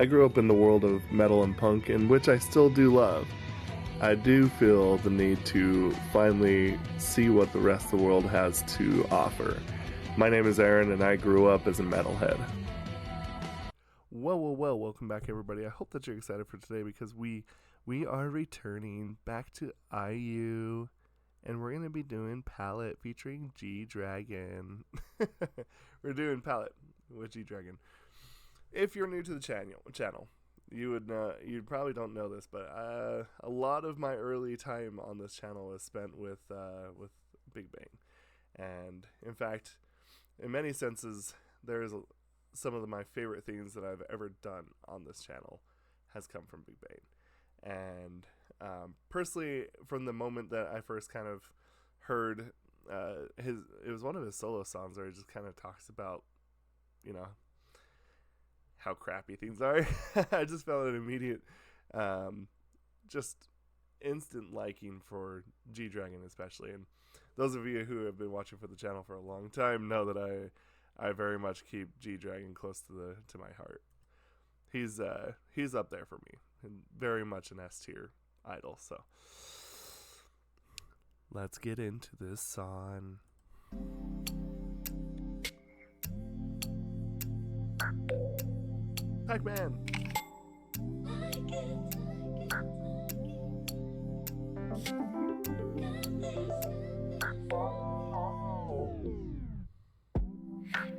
I grew up in the world of metal and punk, in which I still do love. I do feel the need to finally see what the rest of the world has to offer. My name is Aaron, and I grew up as a metalhead. Well, welcome back, everybody. I hope that you're excited for today because we are returning back to IU, and we're going to be doing Palette featuring Gdragon. We're doing Palette with Gdragon. If you're new to the channel, you probably don't know this, but a lot of my early time on this channel is spent with Big Bang, and in fact, in many senses, some of my favorite things that I've ever done on this channel has come from Big Bang, and personally, from the moment that I first kind of heard it was one of his solo songs where he just kind of talks about, how crappy things are. I just felt an immediate, just instant liking for Gdragon especially. And those of you who have been watching for the channel for a long time know that I very much keep Gdragon close to my heart. He's up there for me and very much an S tier idol. So let's get into this song. Pac-Man.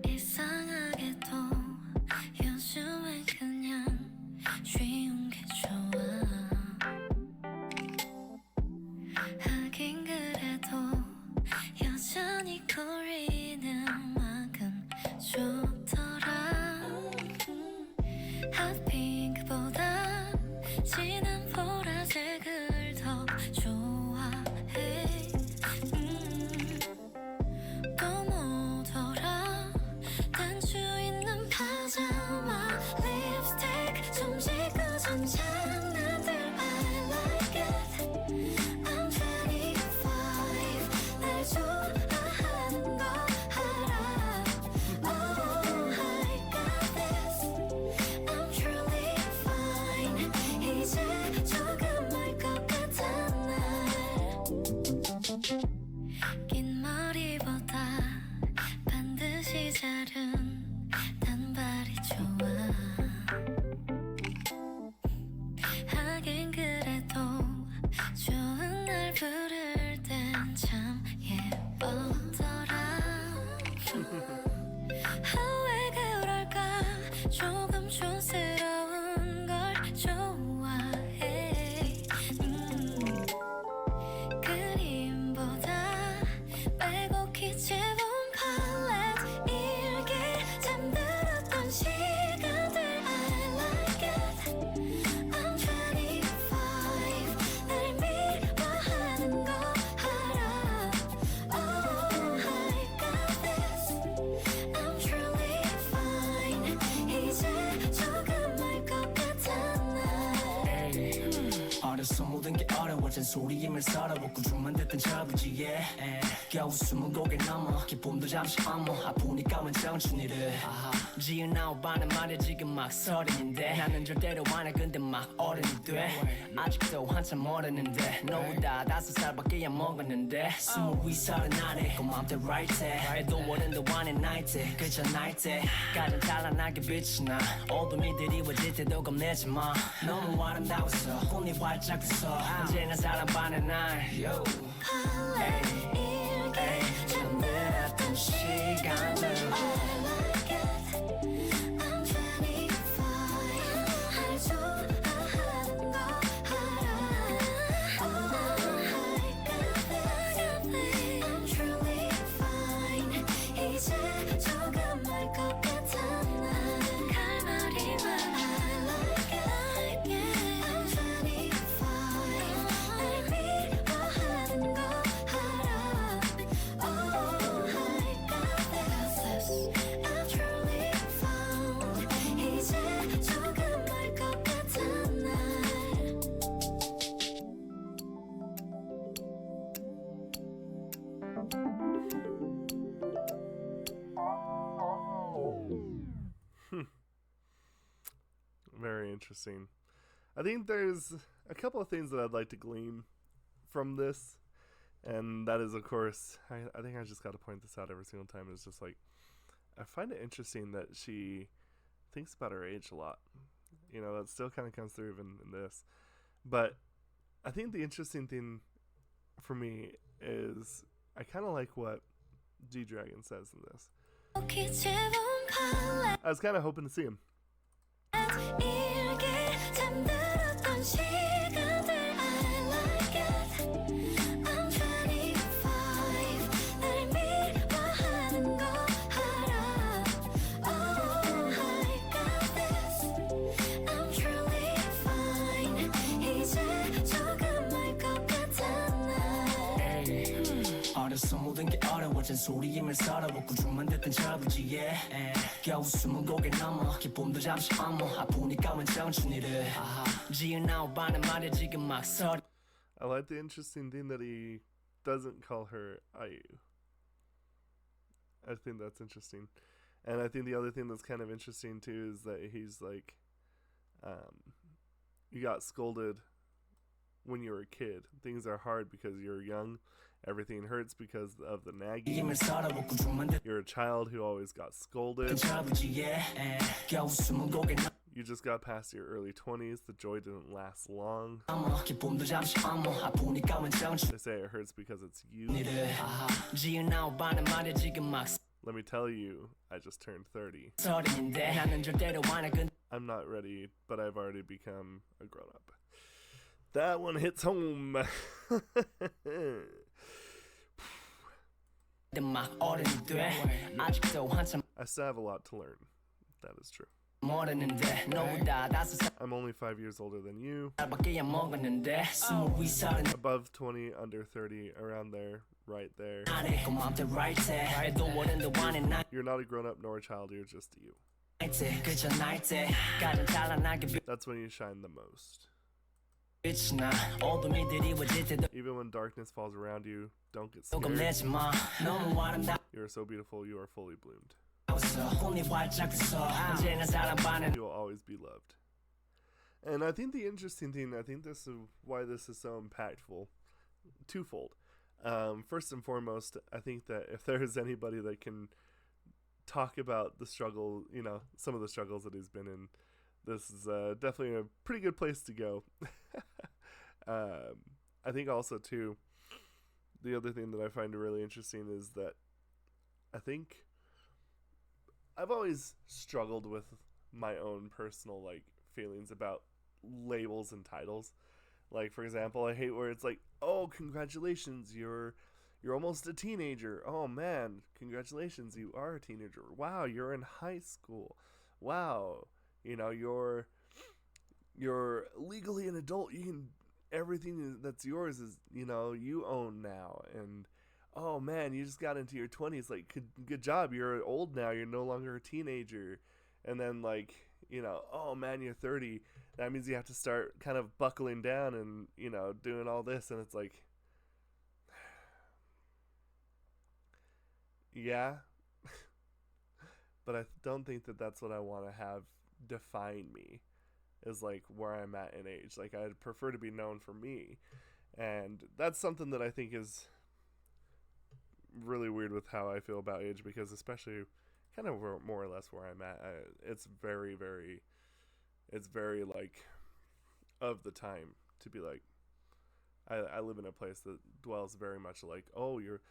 이상하게도 요즘엔 그냥 쉬운 게 좋아. 하긴 그래도 여전히 거리는 음악은 좋더라. 핫핑크보다 진한 보라색을 더 좋아해. 또 뭐더라 단추 있는 파자마 립스틱 좀 지그전 장난들 I like it. I'm 25 날 좋아하는 거 알아. Oh I got this. I'm truly fine. 이제 조금 말 것 같은 날. 긴 머리보다 반드시 자른 단발이 좋아. 하긴 그래도 좋은 날 부를 땐 참 예쁘더라. 왜 그럴까 조금 촌스러운 걸 좋아해. 그림보다 빼곡히 채운 팔레트 일기 잠들었던 시간들 I like it. I'm 25 날 미워하는 거 알아. Oh I got this. I'm truly fine. 이제 조금 말 것 같은 날. 어려서 모든 게 어려워 잔소리임을 서러워 꾸준만 듣던 저부지에 겨우 20곡에 넘어 기쁨도 잠시 어머 아프니까 원 청춘이를 지은 아홉 반은 말야 지금 막 서른인데 나는 절대로 안해 근데 막 어른이 돼 아직도 한참 모르는데 너보다 5살밖에 안 먹었는데 20위 서른 아래 그 맘대로 right 해 해도 어른도 안해 night 때 그저 night 때 가장 찬란하게 빛이 나 어둠이 드리워질 때도 겁내지 마 너무 아름다웠어 꿈이 활짝 됐어 언제나 사랑받는 날 yo. 일기 잠들었던 시간들 I like it. I'm 25 날 좋아하는 거 알아. Oh I got this. I'm truly fine. 이제 조금 말 것 같은 날 칼날이만 I like it. I'm 25 날 미워하는 거 알아. Oh I got this. very interesting. I think there's a couple of things that I'd like to glean from this, and that is, of course, I think I just got to point this out every single time. It's just like, I find it interesting that she thinks about her age a lot. You know, that still kind of comes through even in this. But I think the interesting thing for me is I kind of like what Gdragon says in this. I was kind of hoping to see him. 모든 게 어려워진 소리임을 살아보고 죽만 됐던 자부지에 겨우 20곡에 넘어 기쁨도 잠시 엄어 아프니까 원 청춘이를 지은 아우바는 말야 지금 막 서리. I like the interesting thing that he doesn't call her Ayu. I think that's interesting. And I think the other thing that's kind of interesting too is that he's like, you got scolded when you were a kid. Things are hard because you're young. Everything hurts because of the nagging. You're a child who always got scolded. You just got past your early 20s. The joy didn't last long. They say it hurts because it's you. Let me tell you, I just turned 30. I'm not ready, but I've already become a grown-up. That one hits home. I still have a lot to learn. That is true. I'm only 5 years older than you. Above 20, under 30, around there, right there. You're not a grown-up nor a child, you're just you. That's when you shine the most. Even when darkness falls around you, don't get scared. You are so beautiful, you are fully bloomed. You will always be loved. And I think the interesting thing, I think this is why this is so impactful, twofold. First and foremost, I think that if there is anybody that can talk about the struggle, you know, some of the struggles that he's been in, this is definitely a pretty good place to go. I think also, too, the other thing that I find really interesting is that I think I've always struggled with my own personal, like, feelings about labels and titles. Like, for example, I hate where it's like, oh, congratulations, you're almost a teenager. Oh, man, congratulations, you are a teenager. Wow, you're in high school. Wow. You know, you're legally an adult. You can, everything that's yours is, you know, you own now. And oh man, you just got into your 20s. Like, good job. You're old now. You're no longer a teenager. And then, like, you know, oh man, you're 30. That means you have to start kind of buckling down and, you know, doing all this. And it's like, yeah, but I don't think that that's what I want to have define me, is like where I'm at in age. Like, I'd prefer to be known for me, and that's something that I think is really weird with how I feel about age, because especially kind of more or less where I'm at, it's very like of the time to be like, I live in a place that dwells very much like, oh, you're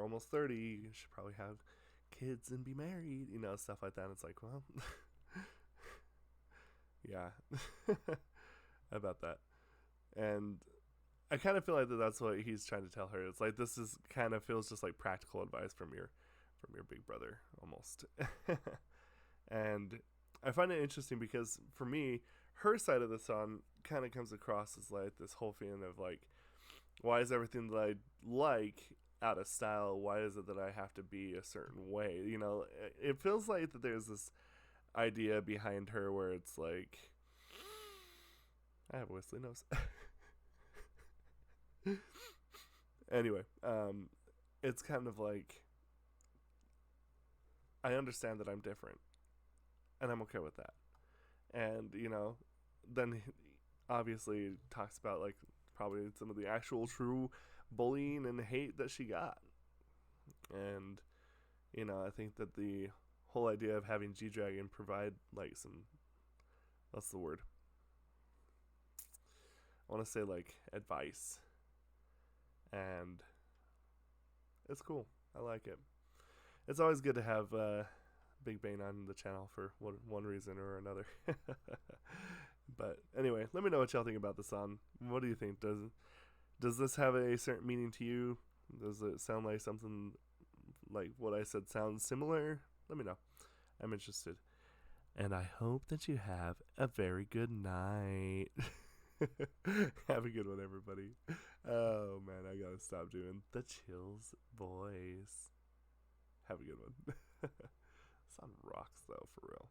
almost 30, you should probably have kids and be married, you know, stuff like that. And it's like, well, yeah, about that. And I kind of feel like that's what he's trying to tell her. It's like, this is kind of feels just like practical advice from your big brother almost. And I find it interesting because for me, her side of the song kind of comes across as like this whole feeling of like, why is everything that I like out of style? Why is it that I have to be a certain way? You know, it feels like that there's this idea behind her where it's like, I have a whistly nose. Anyway, it's kind of like, I understand that I'm different, and I'm okay with that. And then obviously talks about like probably some of the actual true bullying and hate that she got. And I think that the whole idea of having Gdragon provide like some, what's the word, I want to say like advice, and it's cool. I like it. It's always good to have Big Bane on the channel for one reason or another. But anyway, let me know what y'all think about the song. What do you think? Does this have a certain meaning to you? Does it sound like something like what I said sounds similar? Let me know. I'm interested. And I hope that you have a very good night. Have a good one, everybody. Oh man, I gotta stop doing the chills voice. Have a good one. Sound rocks though, for real.